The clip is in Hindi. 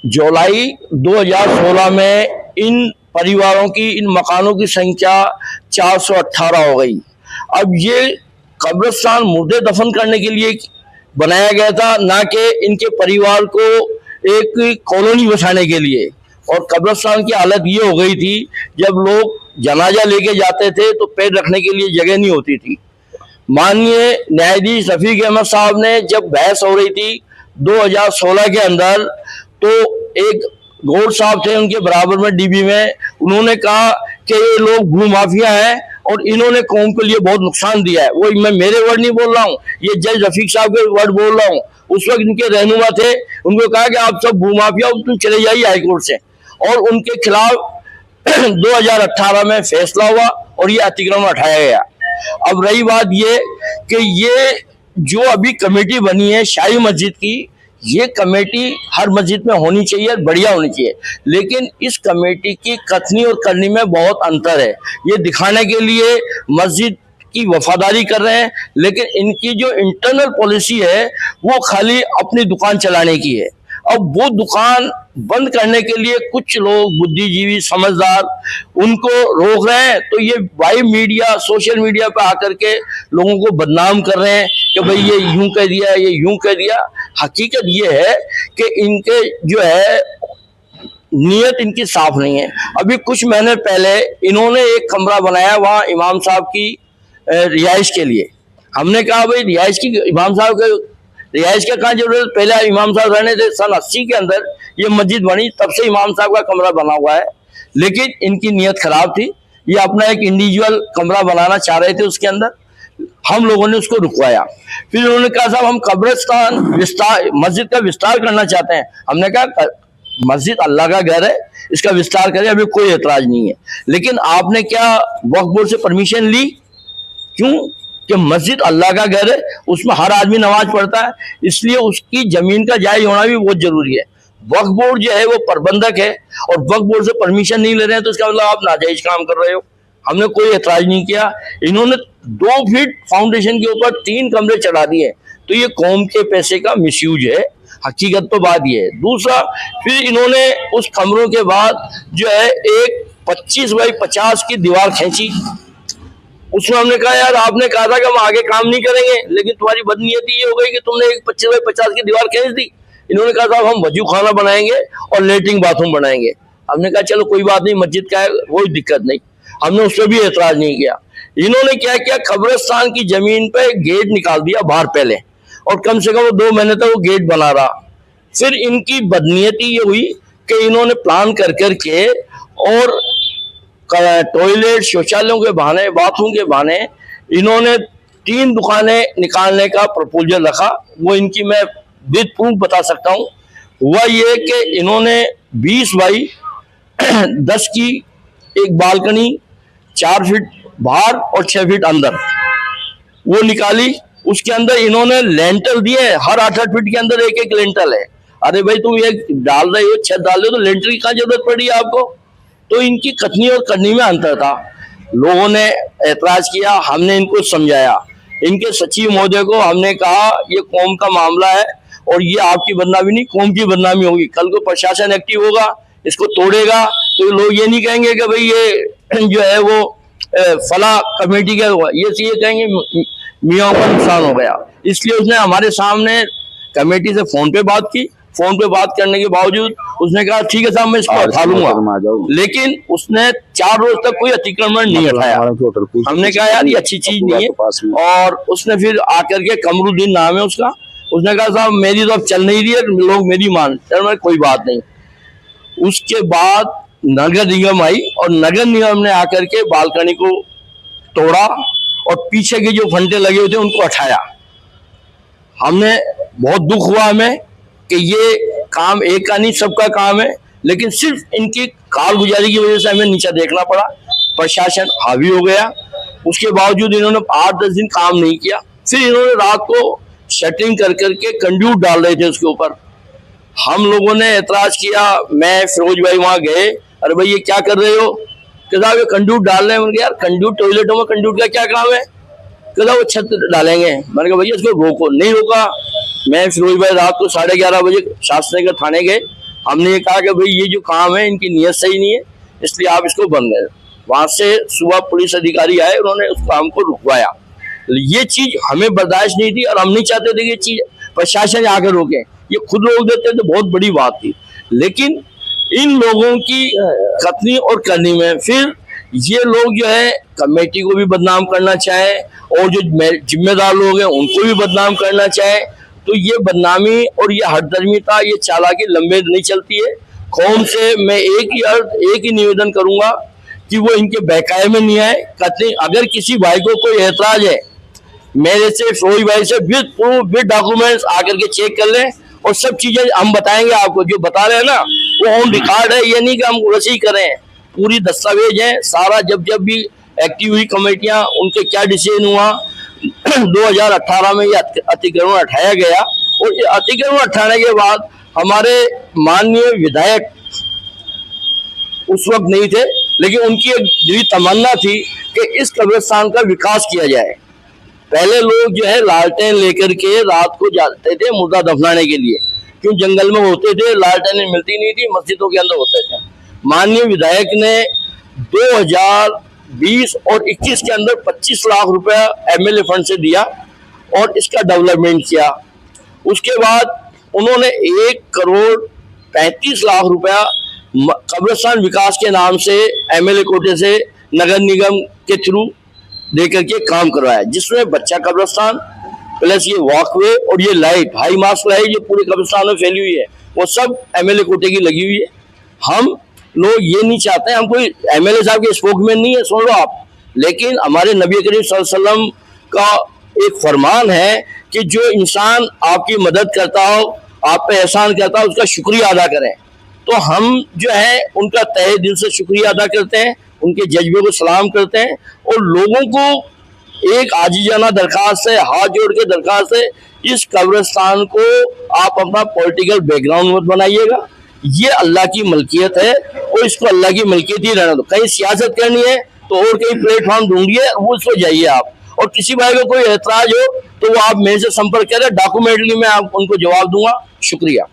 जुलाई 2016 में इन परिवारों की, इन मकानों की संख्या 418 हो गई। अब ये कब्रिस्तान मुर्दे दफन करने के लिए बनाया गया था, ना कि इनके परिवार को एक कॉलोनी बसाने के लिए। और कब्रिस्तान की हालत ये हो गई थी, जब लोग जनाजा लेके जाते थे तो पैर रखने के लिए जगह नहीं होती थी। माननीय न्यायाधीश रफीक अहमद साहब ने जब बहस हो रही थी 2016 के अंदर, तो एक गौर साहब थे उनके बराबर में डीबी में, उन्होंने कहा कि ये लोग भू माफिया हैं और इन्होंने कौम के लिए बहुत नुकसान दिया है। वो मैं मेरे वर्ड नहीं बोल रहा हूँ, ये जज रफीक साहब के वर्ड बोल रहा हूँ। उस वक्त इनके रहनुमा थे, उनको कहा कि आप सब भू माफिया, तुम चले जाइए हाईकोर्ट से। और उनके खिलाफ 2018 में फैसला हुआ और ये अतिक्रमण हटाया गया। अब रही बात ये कि ये जो अभी कमेटी बनी है शाही मस्जिद की, ये कमेटी हर मस्जिद में होनी चाहिए, बढ़िया होनी चाहिए, लेकिन इस कमेटी की कथनी और करनी में बहुत अंतर है। ये दिखाने के लिए मस्जिद की वफादारी कर रहे हैं, लेकिन इनकी जो इंटरनल पॉलिसी है वो खाली अपनी दुकान चलाने की है। अब वो दुकान बंद करने के लिए कुछ लोग बुद्धिजीवी समझदार उनको रोक रहे हैं, तो ये भाई मीडिया, सोशल मीडिया पे आकर के लोगों को बदनाम कर रहे हैं कि भाई ये यूं कह दिया, ये यूं कह दिया। हकीकत ये है कि इनके जो है नीयत इनकी साफ नहीं है। अभी कुछ महीने पहले इन्होंने एक कमरा बनाया वहाँ इमाम साहब की रिहाइश के लिए। हमने कहा भाई रिहाइश की, इमाम साहब के रिहाइश का कहाँ जरूरत, पहले इमाम साहब रहने थे। सन 80 के अंदर ये मस्जिद बनी, तब से इमाम साहब का कमरा बना हुआ है, लेकिन इनकी नीयत खराब थी। ये अपना एक इंडिविजुअल कमरा बनाना चाह रहे थे, उसके अंदर हम लोगों ने उसको रुकवाया। फिर उन्होंने कहा साहब हम कब्रिस्तान विस्तार, मस्जिद का विस्तार करना चाहते हैं। हमने कहा मस्जिद अल्लाह का घर है, इसका विस्तार करें, अभी कोई एतराज नहीं है, लेकिन आपने क्या वक्फ बोर्ड से परमिशन ली? क्यों? कि मस्जिद अल्लाह का घर है, उसमें हर आदमी नमाज पढ़ता है, इसलिए उसकी जमीन का जायज होना भी बहुत जरूरी है। वक्फ बोर्ड जो है वो प्रबंधक है और वक्फ बोर्ड से परमिशन नहीं ले रहे हैं, तो इसका मतलब आप नाजायज काम कर रहे हो। हमने कोई एतराज नहीं किया। इन्होंने 2 फीट फाउंडेशन के ऊपर 3 कमरे चढ़ा दिए, तो ये कौम के पैसे का मिसयूज है। हकीकत तो बात ये है। दूसरा, फिर इन्होंने उस कमरों के बाद जो है एक 25 बाई 50 की दीवार खींची। उसमें हमने कहा यार आपने कहा था कि हम आगे काम नहीं करेंगे, लेकिन तुम्हारी बदनीयती ये हो गई कि तुमने एक 25 बाई 50 की दीवार खींच दी। इन्होंने कहा था हम वजू खाना बनाएंगे और लेटरिन बाथरूम बनाएंगे। हमने कहा चलो कोई बात नहीं, मस्जिद का है, कोई दिक्कत नहीं, हमने उस पर भी एतराज नहीं किया। इन्होंने क्या किया, कब्रिस्तान की जमीन पे गेट निकाल दिया बाहर पहले, और कम से कम 2 महीने तक वो गेट बना रहा। फिर इनकी बदनीयती ये हुई कि इन्होंने प्लान कर करके और टॉयलेट, शौचालयों के बहाने, बाथरूम के बहाने इन्होंने 3 दुकानें निकालने का प्रपोजल रखा। वो इनकी मैं विद प्रूफ बता सकता हूँ। हुआ ये कि इन्होंने 20 बाई 10 की एक बालकनी 4 फीट बाहर और 6 फीट अंदर वो निकाली। उसके अंदर इन्होंने लेंटल दिए, हर 8-8 फीट के अंदर एक एक लेंटल है। अरे भाई तुम ये डाल रहे हो, छत डाल रहे हो, तो लेंटल की क्या जरूरत पड़ी है आपको? तो इनकी कथनी और करनी में अंतर था। लोगों ने एतराज किया, हमने इनको समझाया। इनके सचिव महोदय को हमने कहा ये कौम का मामला है और ये आपकी बदनामी नहीं, कौम की बदनामी होगी। कल को प्रशासन एक्टिव होगा, इसको तोड़ेगा, तो लोग ये नहीं कहेंगे कि भाई ये जो है वो फला कमेटी का हुआ, ये कहेंगे मियाँ का नुकसान हो गया। इसलिए उसने हमारे सामने कमेटी से फोन पे बात की। फोन पे बात करने के बावजूद उसने कहा ठीक है साहब मैं इसको हटा लूंगा, लेकिन उसने 4 रोज तक कोई अतिक्रमण नहीं हटाया। हमने कहा यार ये अच्छी चीज नहीं है। और उसने फिर आकर के, कमरुद्दीन नाम है उसका, उसने कहा साहब मेरी तो अब चल नहीं रही है, लोग मेरी मान, चल कोई बात नहीं। उसके बाद नगर निगम आई और नगर निगम ने आकर के बालकनी को तोड़ा और पीछे के जो फंटे लगे हुए थे उनको हटाया। हमने बहुत दुख हुआ हमें कि ये काम एक का नहीं, सबका काम है, लेकिन सिर्फ इनकी कारगुजारी की वजह से हमें नीचे देखना पड़ा। प्रशासन हावी हो गया, उसके बावजूद इन्होंने 8-10 दिन काम नहीं किया। फिर इन्होंने रात को शटरिंग कर करके कंड्यूट डाल रहे थे उसके ऊपर। हम लोगों ने एतराज किया, मैं फिरोज भाई वहां गए, अरे भाई ये क्या कर रहे हो? कहता ये कंड्यूट डाल रहे हैं। मैंने कहा यार कंड्यूट, टॉयलेटों में कंड्यूट का क्या काम है? कहता वो छत डालेंगे। मैंने कहा भैया इसको रोको, नहीं रोका। मैं फिरोज भाई रात को 11:30 बजे शास्त्री नगर थाने गए, हमने ये कहा कि भाई ये जो काम है इनकी नीयत सही नहीं है, इसलिए आप इसको बंद करें। वहां से सुबह पुलिस अधिकारी आए, उन्होंने उस काम को रुकवाया। ये चीज हमें बर्दाश्त नहीं थी और हम नहीं चाहते थे कि ये चीज प्रशासन आकर रोके, ये खुद रोक देते तो बहुत बड़ी बात थी। लेकिन इन लोगों की कथनी और करनी में फिर ये लोग जो है कमेटी को भी बदनाम करना चाहे और जो जिम्मेदार लोग हैं उनको भी बदनाम करना चाहे, तो ये बदनामी और ये हठधर्मिता, ये चालाकी लंबे नहीं चलती है। कौन से मैं एक ही निवेदन करूंगा कि वो इनके बहकाए में नहीं आए। कतई अगर किसी भाई को कोई एतराज है, मेरे से फौजी भाई से विद प्रूफ विद डॉक्यूमेंट्स आकर के चेक कर लें और सब चीजें हम बताएंगे आपको। जो बता रहे हैं ना वो ऑन रिकॉर्ड है, ये नहीं कि हम रसी करें, पूरी दस्तावेज है सारा। जब भी एक्टिव हुई कमेटियां, उनके क्या डिसीजन हुआ 2018 में ये अतिक्रमण हटाया गया और ये अतिक्रमण हटाने के बाद हमारे माननीय विधायक उस वक्त नहीं थे, लेकिन उनकी एक दिली तमन्ना थी कि इस कब्रिस्तान का विकास किया जाए। पहले लोग जो है लालटेन लेकर के रात को जाते थे मुर्दा दफनाने के लिए, क्यों जंगल में होते थे, लालटेन मिलती नहीं थी, मस्जिदों के अंदर होते थे। माननीय विधायक ने 2020 और 21 के अंदर 25 लाख रुपया एमएलए फंड से दिया और इसका डेवलपमेंट किया। उसके बाद उन्होंने 1 करोड़ 35 लाख रुपया कब्रिस्तान विकास के नाम से एमएलए कोटे से नगर निगम के थ्रू देकर के काम करवाया, जिसमें बच्चा कब्रिस्तान प्लस ये वॉकवे और ये लाइट, हाई मास्क लाइट जो पूरे कब्रिस्तान में फैली हुई है, वो सब एमएलए कोटे की लगी हुई है। हम लोग ये नहीं चाहते, हम कोई एमएलए साहब के स्पोकमैन नहीं है, सुन लो आप, लेकिन हमारे नबी करीम सल्लल्लाहु अलैहि वसल्लम का एक फरमान है कि जो इंसान आपकी मदद करता हो, आप पे एहसान करता हो, उसका शुक्रिया अदा करें। तो हम जो है उनका तहे दिल से शुक्रिया अदा करते हैं, उनके जज्बे को सलाम करते हैं और लोगों को एक आजीजाना दरखास्त है, हाथ जोड़ के दरखास्त है, इस कब्रिस्तान को आप अपना पॉलिटिकल बैकग्राउंड मत बनाइएगा। ये अल्लाह की मलकियत है और इसको अल्लाह की मलकियत ही रहना दो। कहीं सियासत करनी है तो और कहीं प्लेटफॉर्म ढूंढिए, वो उसको जाइए आप। और किसी भाई को कोई एतराज हो तो वो आप मेरे से संपर्क करें, डॉक्यूमेंटली मैं आप उनको जवाब दूंगा। शुक्रिया।